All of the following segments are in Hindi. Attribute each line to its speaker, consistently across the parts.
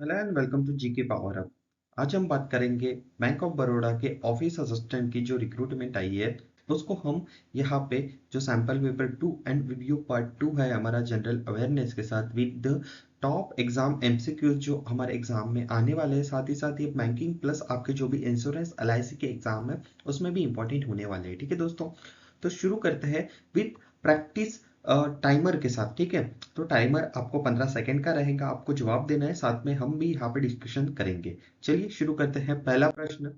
Speaker 1: Hello and welcome to GK power up. आज हम बात करेंगे बैंक ऑफ बड़ौदा के ऑफिस असिस्टेंट की जो रिक्रूटमेंट आई है उसको हम यहाँ पे जो sample paper 2 and review part 2 है हमारा जनरल अवेयरनेस के साथ with the top exam MCQs जो हमारे एग्जाम में आने वाले हैं, साथ ही बैंकिंग प्लस आपके जो भी इंश्योरेंस एलआईसी के एग्जाम है उसमें भी इंपॉर्टेंट होने वाले हैं। ठीक है दोस्तों, तो शुरू करते हैं विद प्रैक्टिस टाइमर के साथ। ठीक है, तो टाइमर आपको 15 सेकंड का रहेगा, आपको जवाब देना है, साथ में हम भी यहाँ पे डिस्कशन करेंगे। चलिए शुरू करते हैं। पहला प्रश्न,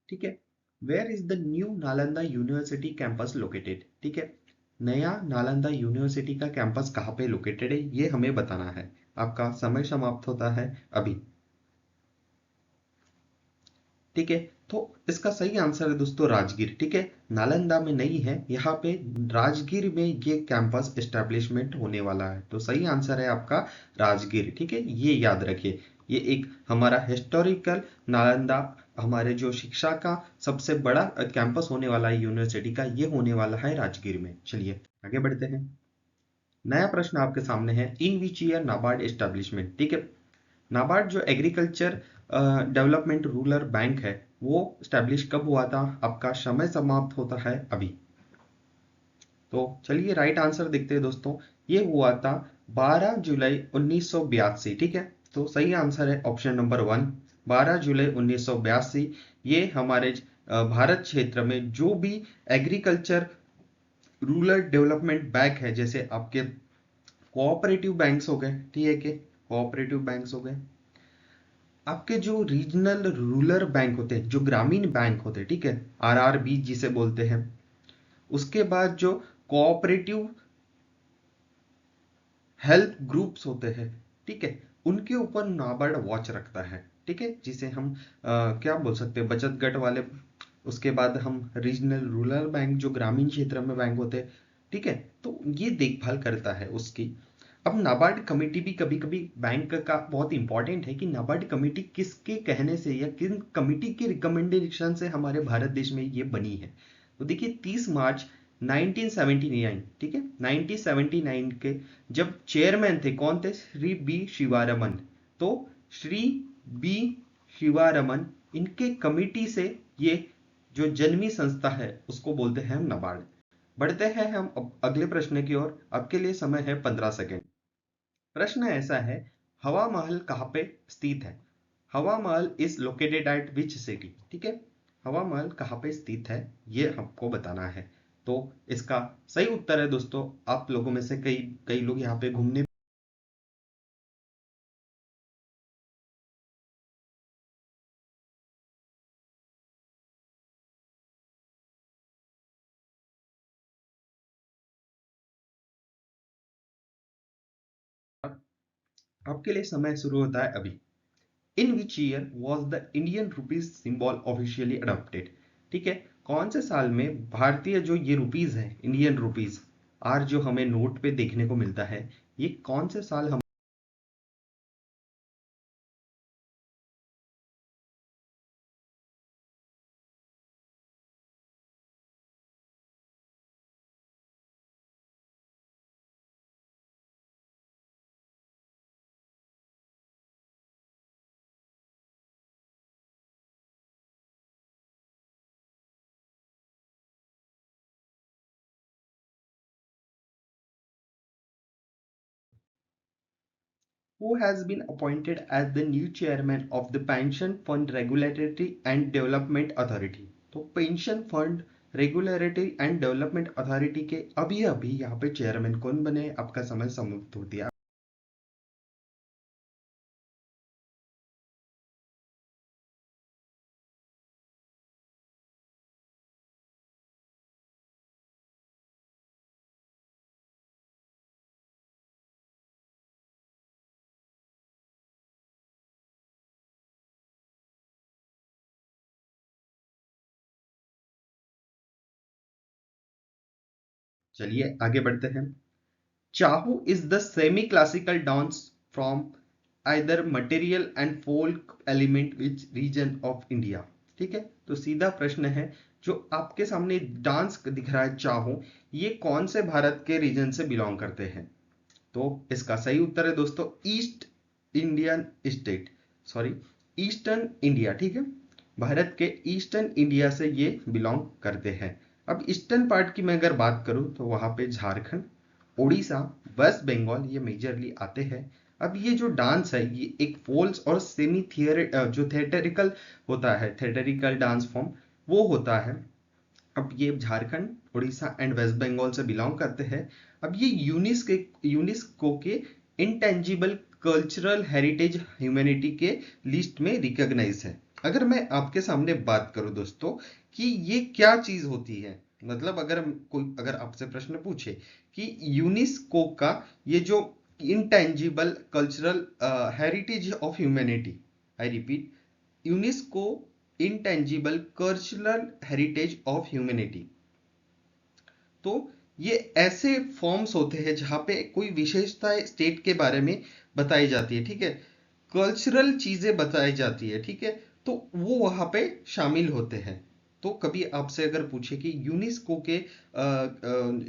Speaker 1: ठीक है, where is the new Nalanda university campus located? ठीक है, नया नालंदा यूनिवर्सिटी का कैंपस कहाँ पे लोकेटेड है ये हमें बताना है। आपका समय समाप्त होता है अभी। ठीक है, तो इसका सही आंसर है दोस्तों राजगीर। ठीक है, नालंदा में नहीं है, यहाँ पे राजगीर में ये कैंपस एस्टेब्लिशमेंट होने वाला है, तो सही आंसर है आपका राजगीर। ठीक है, ये याद रखिए, ये एक हमारा हिस्टोरिकल नालंदा हमारे जो शिक्षा का सबसे बड़ा कैंपस होने वाला है यूनिवर्सिटी का, ये होने वाला है राजगीर में। चलिए आगे बढ़ते हैं। नया प्रश्न आपके सामने है, इन विच ईयर नाबार्ड एस्टेब्लिशमेंट? ठीक है, नाबार्ड जो एग्रीकल्चर डेवलपमेंट रूरल बैंक है वो स्टैब्लिश कब हुआ था? आपका समय समाप्त होता है अभी। तो चलिए राइट आंसर देखते हैं दोस्तों, ये हुआ था 12 जुलाई 1982। ठीक है, तो सही आंसर है ऑप्शन नंबर 1, 12 जुलाई 1982। ये हमारे भारत क्षेत्र में जो भी एग्रीकल्चर रूरल डेवलपमेंट बैंक है, जैसे आपके कोऑपरेटिव बैंक्स हो गए, ठीक है, के कोऑपरेटिव बैंक्स हो गए, आपके जो रीजनल रूरल बैंक होते हैं, जो ग्रामीण बैंक होते हैं, ठीक है, आरआरबी जिसे बोलते हैं, उसके बाद जो कोऑपरेटिव हेल्प ग्रुप्स होते हैं, ठीक है, उनके ऊपर नाबार्ड वॉच रखता है। ठीक है, जिसे हम क्या बोल सकते हैं, बचत गट वाले, उसके बाद हम रीजनल रूरल बैंक जो ग्रामीण क्षेत्र में बैंक होते हैं, ठीक है, तो ये देखभाल करता है उसकी। अब नाबार्ड कमेटी भी कभी कभी बैंक का बहुत इंपॉर्टेंट है कि नाबार्ड कमेटी किसके कहने से या किन कमेटी के रिकमेंडेशन से हमारे भारत देश में ये बनी है। तो देखिए 30 मार्च 1979, ठीक है, 1979 के जब चेयरमैन थे, कौन थे? श्री बी शिवारमन। तो श्री बी शिवारमन, इनके कमेटी से ये जो जन्मी संस्था है उसको बोलते हैं हम नाबार्ड। बढ़ते हैं हम अब अगले प्रश्न की ओर। आपके लिए समय है 15 सेकेंड। प्रश्न ऐसा है, हवा महल कहाँ पे स्थित है? हवा महल is located at which city? ठीक है, हवा महल कहाँ पे स्थित है ये हमको बताना है। तो इसका सही उत्तर है दोस्तों, आप लोगों में से कई कई लोग यहाँ पे घूमने, आपके लिए समय शुरू होता है अभी। In which year was the Indian rupees symbol officially adopted? ठीक है, कौन से साल में भारतीय जो ये रुपीज है, इंडियन रुपीज, आर जो हमें नोट पे देखने को मिलता है, ये कौन से साल हम who has been appointed as the new chairman of the Pension Fund Regulatory and Development Authority? तो pension fund regulatory and development authority के अभी अभी यहाँ पे चेयरमैन कौन बने? आपका समय समाप्त हो दिया। चलिए आगे बढ़ते हैं। चाहू is the semi classical dance from either material and folk element which region of India? ठीक है, तो सीधा प्रश्न है, जो आपके सामने डांस दिख रहा है चाहू, ये कौन से भारत के रीजन से बिलोंग करते हैं? तो इसका सही उत्तर है दोस्तों east Indian state. Sorry eastern India, ठीक है, भारत के ईस्टर्न इंडिया से ये बिलोंग करते हैं। अब ईस्टर्न पार्ट की मैं अगर बात करूं तो वहां पे झारखंड, उड़ीसा, वेस्ट बंगाल ये मेजरली आते हैं। अब ये जो डांस है ये एक फोल्स और सेमी थियर जो थिएटरिकल होता है, थिएटरिकल डांस फॉर्म वो होता है। अब ये झारखंड, उड़ीसा एंड वेस्ट बंगाल से बिलोंग करते हैं। अब ये यूनेस्को के इंटेंजिबल कल्चरल हेरिटेज ह्यूमैनिटी के लिस्ट में रिकॉग्नाइज है। अगर मैं आपके सामने बात करूं दोस्तों कि ये क्या चीज होती है, मतलब अगर आपसे प्रश्न पूछे कि यूनेस्को का ये जो intangible cultural heritage of humanity, I repeat, UNESCO intangible cultural heritage of humanity, तो ये ऐसे फॉर्म्स होते हैं जहां पे कोई विशेषता स्टेट के बारे में बताई जाती है, ठीक है, कल्चरल चीजें बताई जाती है, ठीक है, तो वो वहां पे शामिल होते हैं। तो कभी आपसे अगर पूछे कि यूनेस्को के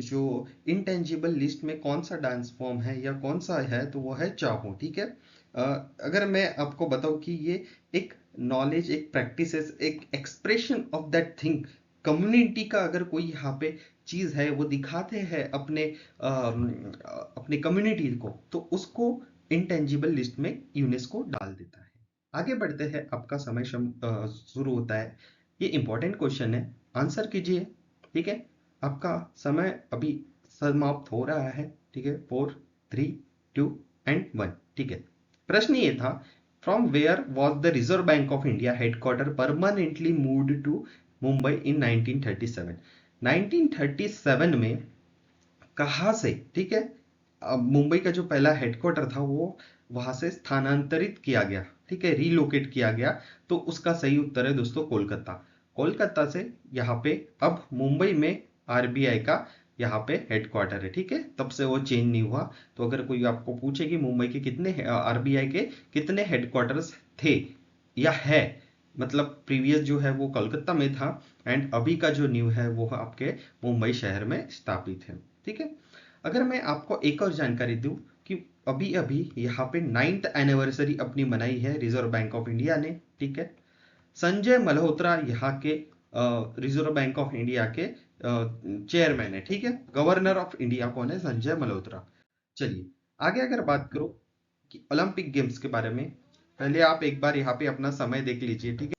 Speaker 1: जो इंटेंजिबल लिस्ट में कौन सा डांस फॉर्म है या कौन सा है, तो वो है चाहू, ठीक है। अगर मैं आपको बताऊं कि ये एक नॉलेज, एक प्रैक्टिस, एक expression of that thing, community का अगर कोई यहाँ पे चीज है वो दिखाते हैं अपने कम्युनिटी को, तो उसको इंटेंजिबल लिस्ट में यूनेस्को डाल देता है। आगे बढ़ते हैं, आपका समय शुरू होता है। ये इंपॉर्टेंट क्वेश्चन है, आंसर कीजिए, ठीक है। आपका समय अभी समाप्त हो रहा है, ठीक है, 4, 3, 2 एंड 1, ठीक है। प्रश्न ये था, from where was the Reserve Bank of India headquarter permanently moved to Mumbai in 1937? 1937 में कहाँ से, ठीक है, मुंबई का जो पहला हेडक्वार्टर था वो वहां से स्थानांतरित किया गया, ठीक है, रीलोकेट किया गया। तो उसका सही उत्तर है दोस्तों कोलकाता। कोलकाता से यहाँ पे अब मुंबई में आरबीआई का यहाँ पे हेडक्वार्टर है, ठीक है, तब से वो चेंज नहीं हुआ। तो अगर कोई आपको पूछे कि मुंबई के कितने आरबीआई के कितने हेडक्वार्टर्स थे या है, मतलब प्रीवियस जो है वो कोलकाता में था एंड अभी का जो न्यू है वो आपके मुंबई शहर में स्थापित है, ठीक है। अगर मैं आपको एक और जानकारी दूं कि अभी अभी यहाँ पे 9th एनिवर्सरी अपनी मनाई है रिजर्व बैंक ऑफ इंडिया ने, ठीक है। संजय मल्होत्रा यहाँ के रिजर्व बैंक ऑफ इंडिया के चेयरमैन है, ठीक है, गवर्नर ऑफ इंडिया कौन है? संजय मल्होत्रा। चलिए आगे अगर बात करो कि ओलंपिक गेम्स के बारे में, पहले आप एक बार यहाँ पे अपना समय देख लीजिए, ठीक है।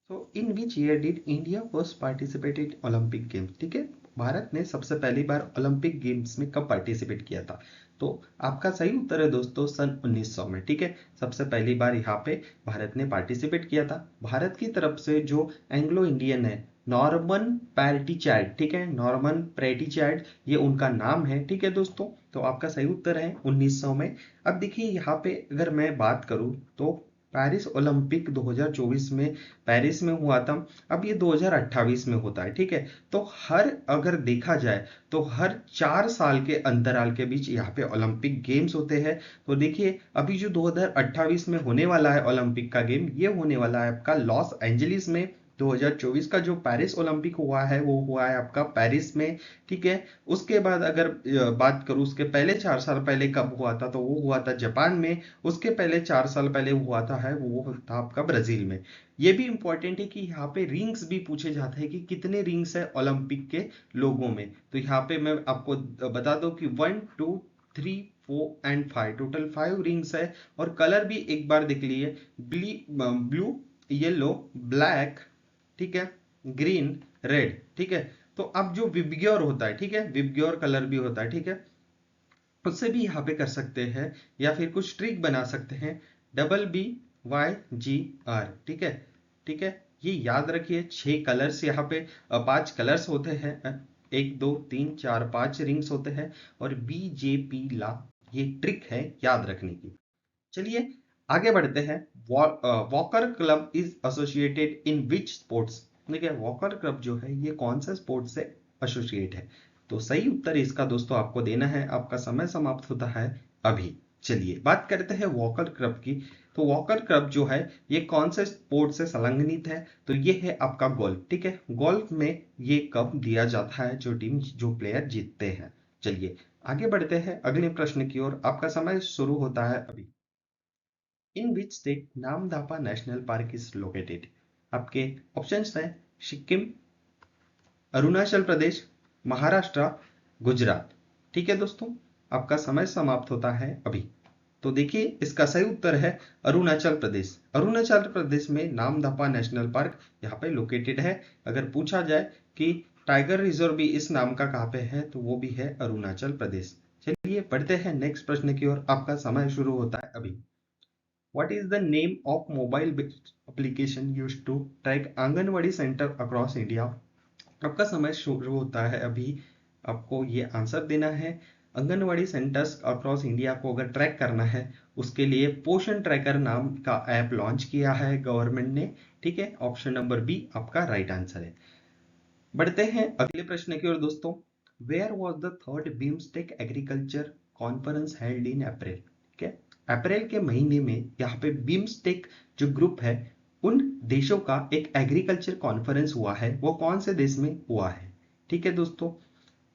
Speaker 1: तो in which year did India first participated Olympic games, ठीक है, भारत ने सबसे पहली बार ओलंपिक गेम्स में कब पार्टिसिपेट किया था? तो आपका सही उत्तर है दोस्तों सन 1900 में, ठीक है, सबसे पहली बार यहाँ पे भारत ने पार्टिसिपेट किया था। भारत की तरफ से जो एंग्लो इंडियन है, नॉर्मन पैर्टिचैड, ठीक है, नॉर्मन पैर्टिचैड ये उनका नाम है, ठीक है दोस्तों। तो आपका सही उत्तर है 1900 में। अब देखिए यहाँ पे अगर मैं बात करूं तो पेरिस ओलंपिक 2024 में पेरिस में हुआ था, अब ये 2028 में होता है, ठीक है। तो हर अगर देखा जाए तो हर 4 साल के अंतराल के बीच यहाँ पे ओलंपिक गेम्स होते हैं। तो देखिए अभी जो 2028 में होने वाला है ओलंपिक का गेम, ये होने वाला है आपका लॉस एंजलिस में। 2024 का जो पेरिस ओलंपिक हुआ है वो हुआ है आपका पेरिस में, ठीक है। उसके बाद अगर बात करूं उसके पहले 4 साल पहले कब हुआ था, तो वो हुआ था जापान में। उसके पहले 4 साल पहले हुआ था है वो था आपका ब्राजील में। ये भी इंपॉर्टेंट है कि यहाँ पे रिंग्स भी पूछे जाते हैं कि कितने रिंग्स है ओलंपिक के लोगों में। तो यहाँ पे मैं आपको बता दूं कि 1, 2, 3, 4 एंड 5, टोटल 5 रिंग्स है। और कलर भी एक बार देख लीजिए, ब्लू, येलो, ब्लैक, ठीक है, ग्रीन, रेड, ठीक है। तो अब जो विबग्योर होता है, ठीक है, विबग्योर कलर भी होता है, ठीक है, उससे भी यहाँ पे कर सकते हैं या फिर कुछ ट्रिक बना सकते हैं, WBYGR, ठीक है, ठीक है। ये याद रखिए 6 कलर्स यहाँ पे 5 कलर्स होते हैं, 1, 2, 3, 4, 5 रिंग्स होते हैं और BJP ला, ये ट्रिक है याद रखने की। चलिए आगे बढ़ते हैं। Walker club is associated in which sports, देखिए वॉकर क्लब जो है ये कौन सा स्पोर्ट्स से एसोसिएट है? तो सही उत्तर इसका दोस्तों आपको देना है, आपका समय समाप्त होता है अभी। चलिए बात करते हैं वॉकर क्लब की। तो वॉकर क्लब जो है ये कौन से स्पोर्ट से संलग्नित है? तो ये है आपका गोल्फ, ठीक है, गोल्फ में ये कप दिया जाता है जो टीम, जो प्लेयर जीतते हैं। चलिए आगे बढ़ते हैं अगले प्रश्न की ओर, आपका समय शुरू होता है अभी। In which state Namdapha national park is located? आपके ऑप्शंस हैं सिक्किम, अरुणाचल प्रदेश, महाराष्ट्र, गुजरात। ठीक है दोस्तों, आपका समय समाप्त होता है अभी। तो देखिए इसका सही उत्तर है अरुणाचल प्रदेश। अरुणाचल प्रदेश में नामदफा नेशनल पार्क यहाँ पे लोकेटेड है। अगर पूछा जाए कि टाइगर रिजर्व भी इस नाम का कहाँ पे है, तो वो भी है अरुणाचल प्रदेश। चलिए बढ़ते हैं नेक्स्ट प्रश्न की ओर। आपका समय शुरू होता है अभी। What is the name of mobile application used to track anganwadi centre across India? आपका समय शुरू होता है अभी। आपको ये आंसर देना है। आंगनवाड़ी सेंटर्स अक्रॉस इंडिया को अगर ट्रैक करना है, उसके लिए पोषण ट्रैकर नाम का ऐप लॉन्च किया है गवर्नमेंट ने। ठीक है, ऑप्शन नंबर बी आपका राइट आंसर है। बढ़ते हैं अगले प्रश्न की ओर दोस्तों। Where was the third BIMSTEC agriculture conference held in April? ठीक है, अप्रैल के महीने में यहाँ पे बीमस्टेक जो ग्रुप है, उन देशों का एक एग्रीकल्चर कॉन्फ्रेंस हुआ है। वो कौन से देश में हुआ है? ठीक है दोस्तों,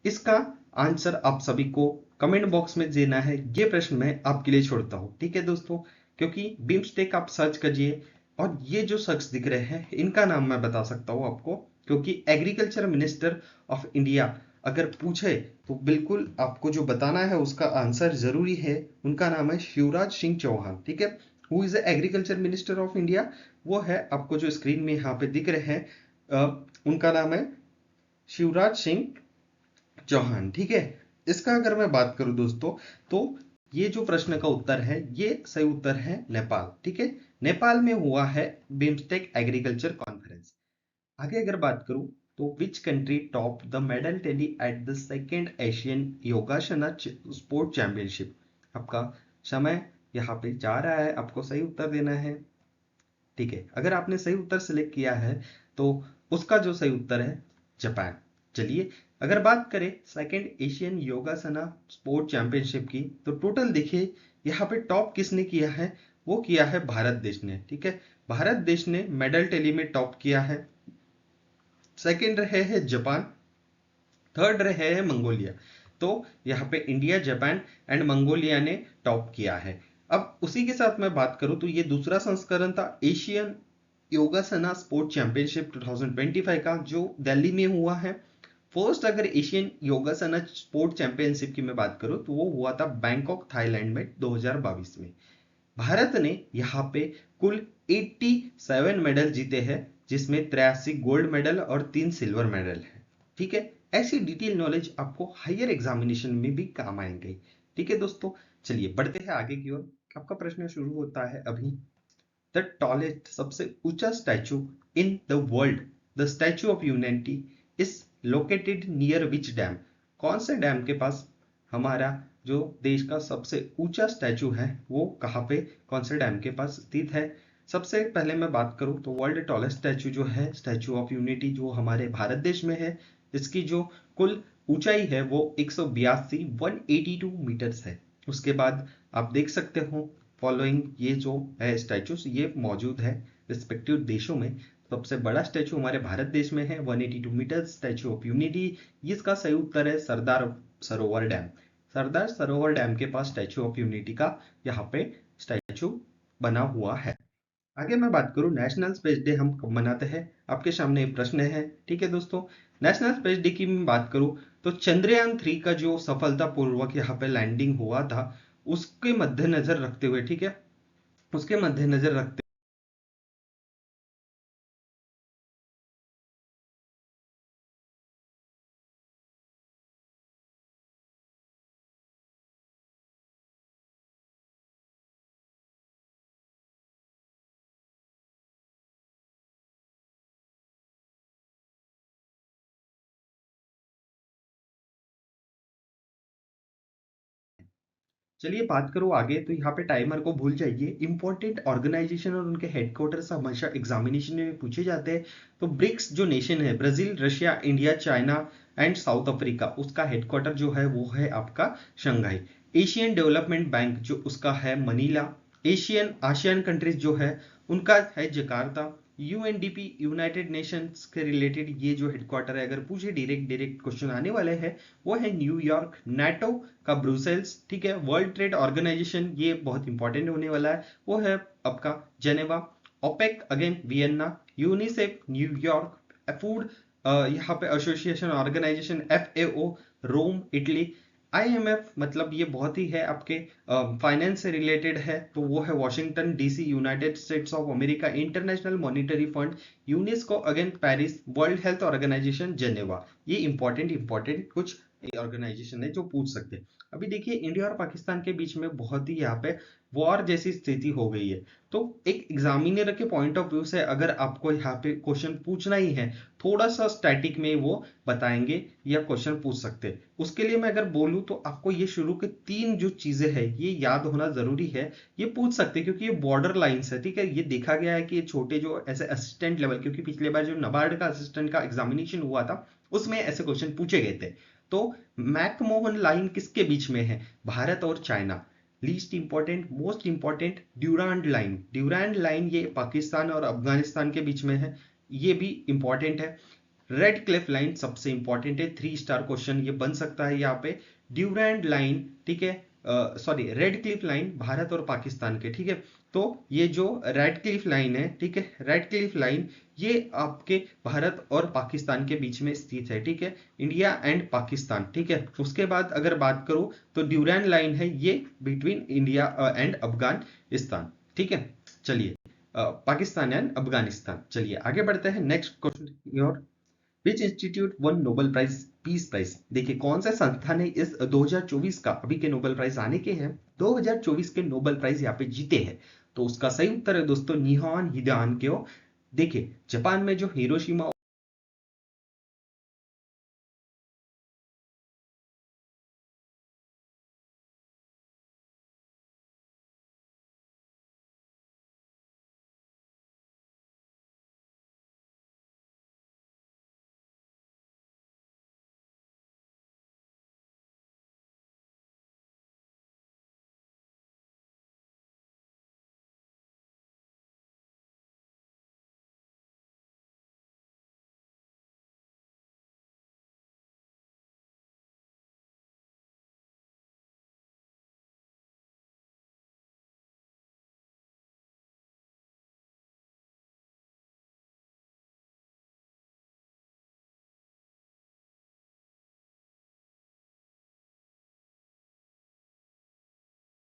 Speaker 1: इसका आंसर आप सभी को कमेंट बॉक्स में देना है। ये प्रश्न मैं आपके लिए छोड़ता हूँ। ठीक है दोस्तों, क्योंकि बीमस्टेक आप सर्च करिए और ये जो शख्स दिख रहे हैं इनका नाम मैं बता सकता हूँ आपको, क्योंकि एग्रीकल्चर मिनिस्टर ऑफ इंडिया अगर पूछे तो बिल्कुल आपको जो बताना है उसका आंसर जरूरी है। उनका नाम है शिवराज सिंह चौहान। ठीक है, who is agriculture minister of India? वो है आपको जो स्क्रीन में यहाँ पे दिख रहे हैं, उनका नाम है शिवराज सिंह चौहान। ठीक है, इसका अगर मैं बात करूं दोस्तों, तो ये जो प्रश्न का उत्तर है, ये सही उत्तर है नेपाल। ठीक है, नेपाल में हुआ है बिम्स्टेक एग्रीकल्चर कॉन्फ्रेंस। आगे अगर बात करूं तो which country top the medal tally at the second Asian योगासना sport championship? आपका समय यहाँ पे जा रहा है, आपको सही उत्तर देना है। ठीक है, अगर आपने सही उत्तर सिलेक्ट किया है तो उसका जो सही उत्तर है जापान। चलिए अगर बात करें सेकेंड एशियन योगासना स्पोर्ट चैंपियनशिप की, तो टोटल देखिए यहाँ पे टॉप किसने किया है? वो किया है भारत देश ने। ठीक है, भारत देश ने मेडल टैली में टॉप किया है। सेकेंड रहे हैं जापान, थर्ड रहे हैं मंगोलिया। तो यहाँ पे इंडिया, जापान एंड मंगोलिया ने टॉप किया है। अब उसी के साथ मैं बात करूं तो ये दूसरा संस्करण था एशियन योगासना स्पोर्ट चैंपियनशिप 2025 का, जो दिल्ली में हुआ है। फर्स्ट अगर एशियन योगासना स्पोर्ट चैंपियनशिप की मैं बात करूं तो वो हुआ था बैंकॉक थाईलैंड में 2022 में। भारत ने यहाँ पे कुल 87 मेडल जीते हैं, जिसमें 83 गोल्ड मेडल और 3 सिल्वर मेडल है। ठीक है, ऐसी डिटेल नॉलेज आपको हायर एग्जामिनेशन में भी काम आएंगे। ठीक है दोस्तों, चलिए बढ़ते हैं आगे की ओर। आपका प्रश्न शुरू होता है अभी। द टॉलेस्ट, सबसे ऊंचा statue in the world, the statue of unity is located near which dam? कौन से डैम के पास हमारा जो देश का सबसे ऊंचा स्टैचू है वो कहाँ पे, कौन से डैम के पास स्थित है? सबसे पहले मैं बात करूं तो वर्ल्ड टॉलेस्ट स्टैचू जो है स्टैचू ऑफ यूनिटी, जो हमारे भारत देश में है, इसकी जो कुल ऊंचाई है वो 182 मीटर्स है। उसके बाद आप देख सकते हो फॉलोइंग ये जो है स्टैचूस ये मौजूद है रिस्पेक्टिव देशों में। सबसे बड़ा स्टैचू हमारे भारत देश में है 182 मीटर, स्टैचू ऑफ यूनिटी। इसका सही उत्तर है सरदार सरोवर डैम। सरदार सरोवर डैम के पास स्टैचू ऑफ यूनिटी का यहाँ पे स्टैचू बना हुआ है। आगे मैं बात करूं नेशनल स्पेस डे हम कब मनाते हैं, आपके सामने एक प्रश्न है। ठीक है दोस्तों, नेशनल स्पेस डे की मैं बात करूं तो चंद्रयान 3 का जो सफलतापूर्वक यहाँ पे लैंडिंग हुआ था, उसके मद्देनजर रखते हुए, ठीक है, उसके मद्देनजर रखते चलिए बात करो आगे। तो यहाँ पे टाइमर को भूल जाइए। इंपॉर्टेंट ऑर्गेनाइजेशन और उनके हेडक्वार्टर्स हमेशा एग्जामिनेशन में पूछे जाते हैं। तो ब्रिक्स जो नेशन है, Brazil, Russia, India, China and south Africa, उसका हेडक्वार्टर जो है वो है आपका शंघाई। एशियन डेवलपमेंट बैंक जो उसका है मनीला। एशियन आसियान कंट्रीज जो है उनका है जकार्ता। यूएनडीपी यूनाइटेड नेशंस के रिलेटेड ये जो हेडक्वार्टर है, अगर पूछे डायरेक्ट क्वेश्चन आने वाले हैं, वो है न्यूयॉर्क। नाटो का ब्रुसेल्स, ठीक है। वर्ल्ड ट्रेड ऑर्गेनाइजेशन, ये बहुत इंपॉर्टेंट होने वाला है, वो है आपका Geneva. OPEC again Vienna. UNICEF New York. Food यहाँ पे association organisation FAO Rome Italy. IMF मतलब ये बहुत ही है आपके फाइनेंस से रिलेटेड है, तो वो है Washington DC United States of America. International monetary fund UNESCO again Paris. World health organisation Geneva. ये इंपॉर्टेंट कुछ ऑर्गेनाइजेशन है जो पूछ सकते हैं। अभी देखिए इंडिया और पाकिस्तान के बीच में बहुत ही यहाँ पे वॉर जैसी स्थिति हो गई है, तो एक एग्जामिनर के पॉइंट ऑफ व्यू से अगर आपको यहाँ पे क्वेश्चन पूछना ही है, थोड़ा सा स्टैटिक में वो बताएंगे या क्वेश्चन पूछ सकते हैं। उसके लिए मैं अगर बोलूं तो आपको ये शुरू के 3 जो चीजें हैं ये याद होना जरूरी है। ये पूछ सकते हैं क्योंकि ये बॉर्डर लाइंस है, ठीक है। ये देखा गया है कि ये छोटे जो ऐसे असिस्टेंट लेवल, क्योंकि पिछले बार जो नाबार्ड का असिस्टेंट का एग्जामिनेशन हुआ था उसमें ऐसे क्वेश्चन पूछे गए थे। तो मैकमोहन लाइन किसके बीच में है? भारत और China. Least important, most important, Durand line ये पाकिस्तान और अफगानिस्तान के बीच में है, ये भी इंपॉर्टेंट है। रेड क्लिफ लाइन सबसे इंपॉर्टेंट है, 3 स्टार क्वेश्चन ये बन सकता है यहाँ पे। ड्यूरैंड लाइन, ठीक है, sorry red Cliff line Bharat और पाकिस्तान के, ठीक है। तो ये जो रेड क्लिफ लाइन है, ठीक है, रेड क्लिफ लाइन ये आपके भारत और पाकिस्तान के बीच में स्थित है, ठीक है। इंडिया एंड पाकिस्तान, ठीक है। उसके बाद अगर बात करूं तो ड्यूरैंड लाइन है ये बिटवीन इंडिया एंड अफगानिस्तान, ठीक है। चलिए पाकिस्तान एंड अफगानिस्तान। चलिए आगे बढ़ते हैं नेक्स्ट क्वेश्चन की ओर। Which institute won Nobel prize peace prize? देखिए कौन सा संस्था ने इस 2024 का, अभी के नोबेल प्राइज आने के हैं, 2024 के नोबेल प्राइज यहाँ पे जीते हैं? तो उसका सही उत्तर है दोस्तों निहान हिदानक्यो। देखिए जापान में जो हिरोशिमा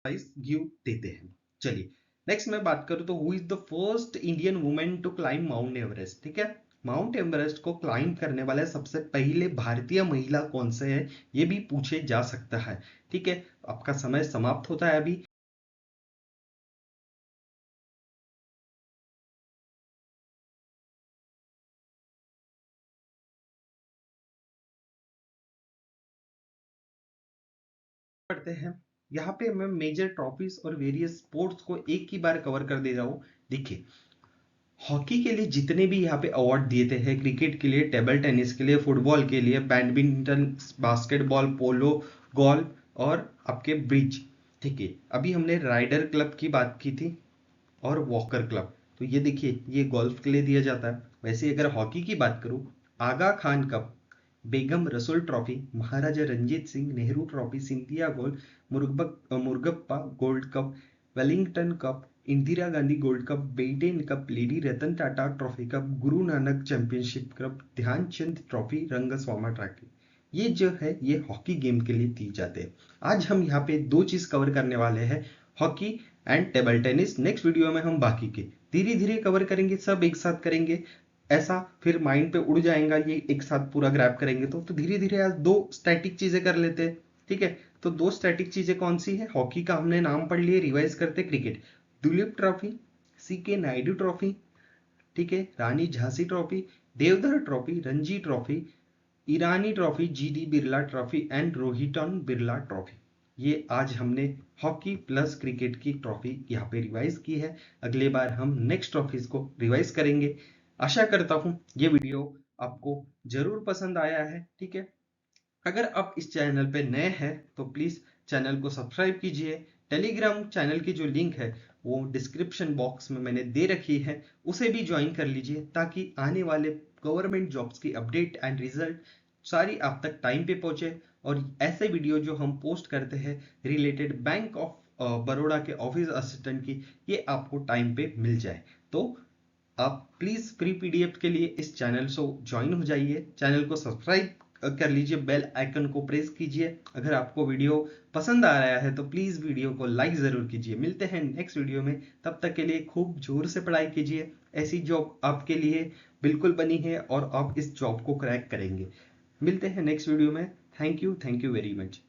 Speaker 1: प्राइज गिव देते हैं। चलिए नेक्स्ट मैं बात करूं तो who is the first Indian women to climb Mount Everest? ठीक है, माउंट एवरेस्ट को क्लाइम करने वाले सबसे पहले भारतीय महिला कौन से है, ये भी पूछे जा सकता है, ठीक है। आपका समय समाप्त होता है अभी। पढ़ते हैं। यहाँ पे मैं मेजर ट्रॉफीज और वेरियस स्पोर्ट्स को एक ही बार कवर कर दे रहा हूँ। देखिए हॉकी के लिए जितने भी यहाँ पे अवार्ड दिए थे हैं, क्रिकेट के लिए, टेबल टेनिस के लिए, फुटबॉल के लिए, बैडमिंटन, बास्केटबॉल, पोलो, गोल्फ और आपके ब्रिज, ठीक है। अभी हमने राइडर क्लब की बात की थी और वॉकर क्लब, तो ये देखिए ये गोल्फ के लिए दिया जाता है। वैसे अगर हॉकी की बात करूं, आगा Khan cup, Begum Rasul trophy, Maharaja Ranjit Singh Nehru trophy, Scindia gold, Murugappa gold cup, Wellington cup, Indira Gandhi gold cup, Beighton cup, lady Ratan Tata trophy cup, Guru Nanak championship cup, Dhyanchand trophy, Rangaswami trophy, ये जो है ये हॉकी गेम के लिए दी जाते हैं। आज हम यहाँ पे 2 चीज कवर करने वाले हैं, hockey and table tennis. Next video में हम बाकी के धीरे धीरे कवर करेंगे, सब एक साथ करेंगे, ऐसा फिर माइंड पे उड़ जाएगा ये एक साथ पूरा ग्रैब करेंगे। तो धीरे धीरे आज 2 स्टैटिक चीजें कर लेते हैं, ठीक है। तो 2 स्टैटिक चीजें कौन सी है? हॉकी का हमने नाम पढ़ लिए, रिवाइज करते। क्रिकेट दुलीप ट्रॉफी, सी के नायडू ट्रॉफी, ठीक है, Rani Jhansi trophy, Deodhar trophy, Ranji trophy, Irani trophy, GD Birla trophy and Rohinton Birla trophy. ये आज हमने हॉकी प्लस क्रिकेट की ट्रॉफी यहाँ पे रिवाइज की है। अगले बार हम नेक्स्ट ट्रॉफीज को रिवाइज करेंगे। आशा करता हूँ ये वीडियो आपको जरूर पसंद आया है, ठीक है। अगर आप इस चैनल पे नए हैं तो प्लीज चैनल को सब्सक्राइब कीजिए। टेलीग्राम चैनल की जो लिंक है वो डिस्क्रिप्शन बॉक्स में मैंने दे रखी है, उसे भी ज्वाइन कर लीजिए ताकि आने वाले गवर्नमेंट जॉब्स की अपडेट एंड रिजल्ट सारी आप तक टाइम पे पहुंचे। और ऐसे वीडियो जो हम पोस्ट करते हैं रिलेटेड बैंक ऑफ बड़ौदा के ऑफिस असिस्टेंट की, ये आपको टाइम पे मिल जाए। तो आप प्लीज फ्री पीडीएफ के लिए इस चैनल से ज्वाइन हो जाइए, चैनल को सब्सक्राइब कर लीजिए, बेल आइकन को प्रेस कीजिए। अगर आपको वीडियो पसंद आ रहा है तो प्लीज वीडियो को लाइक जरूर कीजिए। मिलते हैं नेक्स्ट वीडियो में, तब तक के लिए खूब जोर से पढ़ाई कीजिए। ऐसी जॉब आपके लिए बिल्कुल बनी है और आप इस जॉब को क्रैक करेंगे। मिलते हैं नेक्स्ट वीडियो में। Thank you very much.